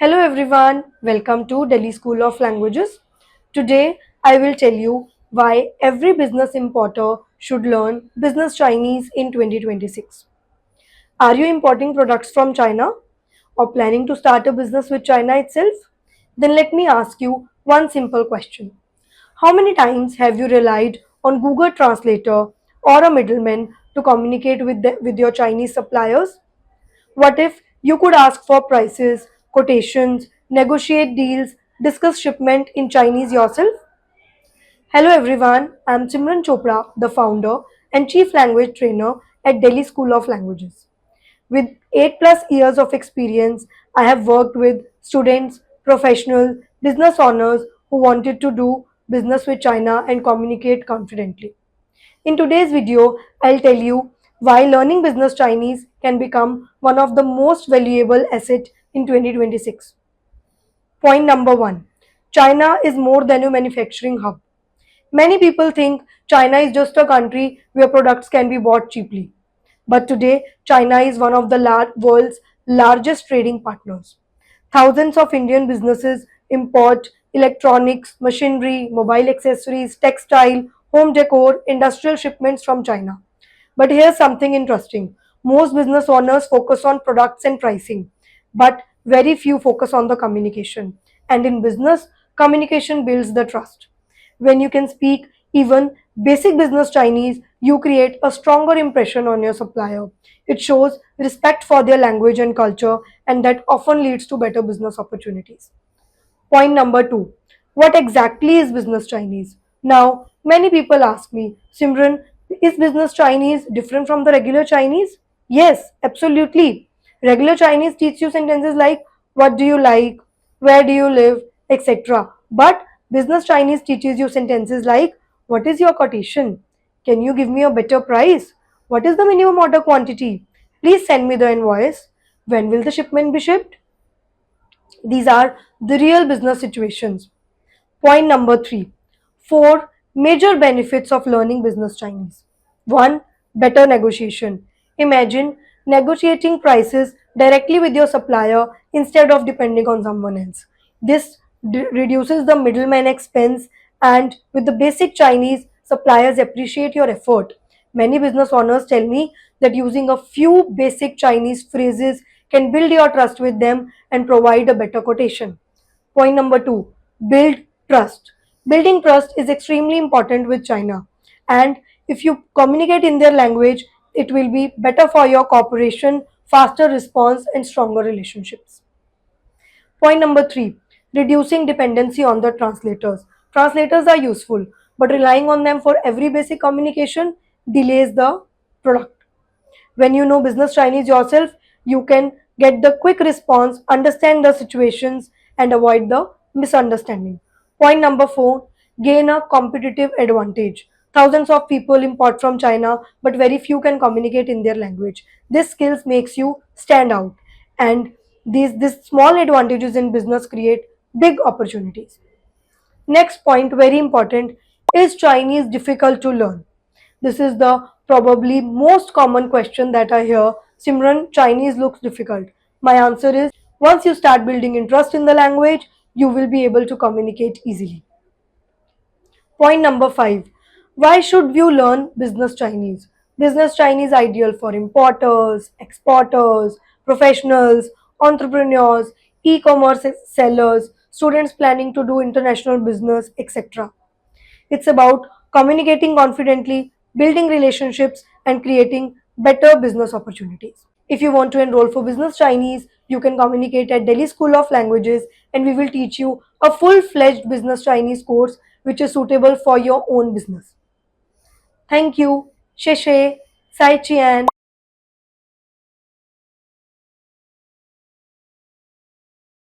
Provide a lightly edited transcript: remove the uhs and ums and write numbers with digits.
Hello everyone, welcome to Delhi School of Languages. Today I will tell you why every business importer should learn business Chinese in 2026. Are you importing products from China or planning to start a business with China itself? Then let me ask you one simple question. How many times have you relied on Google Translator or a middleman to communicate with your Chinese suppliers? What if you could ask for prices, quotations, negotiate deals, discuss shipment in Chinese yourself? Hello everyone, I'm Simran Chopra, the founder and chief language trainer at Delhi School of Languages. With 8 plus years of experience, I have worked with students, professionals, business owners who wanted to do business with China and communicate confidently. In today's video, I'll tell you why learning business Chinese can become one of the most valuable asset in 2026. Point number 1. China is more than a manufacturing hub. Many people think China is just a country where products can be bought cheaply. But today, China is one of the world's largest trading partners. Thousands of Indian businesses import electronics, machinery, mobile accessories, textile, home decor, industrial shipments from China. But here's something interesting. Most business owners focus on products and pricing, but very few focus on the communication. And in business, communication builds the trust. When you can speak even basic business Chinese, you create a stronger impression on your supplier. It shows respect for their language and culture, and that often leads to better business opportunities. Point number 2. What exactly is business Chinese? Now, many people ask me, Simran, is business Chinese different from the regular Chinese? Yes, absolutely. Regular Chinese teach you sentences like what do you like, where do you live, etc. But business Chinese teaches you sentences like what is your quotation? Can you give me a better price? What is the minimum order quantity? Please send me the invoice. When will the shipment be shipped? These are the real business situations. Point number 3. 4 major benefits of learning business Chinese. 1. Better negotiation. Imagine negotiating prices directly with your supplier instead of depending on someone else. This reduces the middleman expense, and with the basic Chinese, suppliers appreciate your effort. Many business owners tell me that using a few basic Chinese phrases can build your trust with them and provide a better quotation. Point number 2. Build trust. Building trust is extremely important with China. And if you communicate in their language, it will be better for your cooperation, faster response, and stronger relationships. Point number 3. Reducing dependency on the translators. Translators are useful, but relying on them for every basic communication delays the product. When you know business Chinese yourself, you can get the quick response, understand the situations, and avoid the misunderstanding. Point number 4. Gain a competitive advantage. Thousands of people import from China, but very few can communicate in their language. This skills makes you stand out, and these small advantages in business create big opportunities. Next point, very important, is Chinese difficult to learn? This is the probably most common question that I hear. Simran, Chinese looks difficult. My answer is once you start building interest in the language, you will be able to communicate easily. Point number 5. Why should you learn business Chinese? Business Chinese ideal for importers, exporters, professionals, entrepreneurs, e-commerce sellers, students planning to do international business, etc. It's about communicating confidently, building relationships, and creating better business opportunities. If you want to enroll for Business Chinese, you can communicate at Delhi School of Languages, and we will teach you a full fledged Business Chinese course which is suitable for your own business. Thank you. Sheshe, Sai Chian.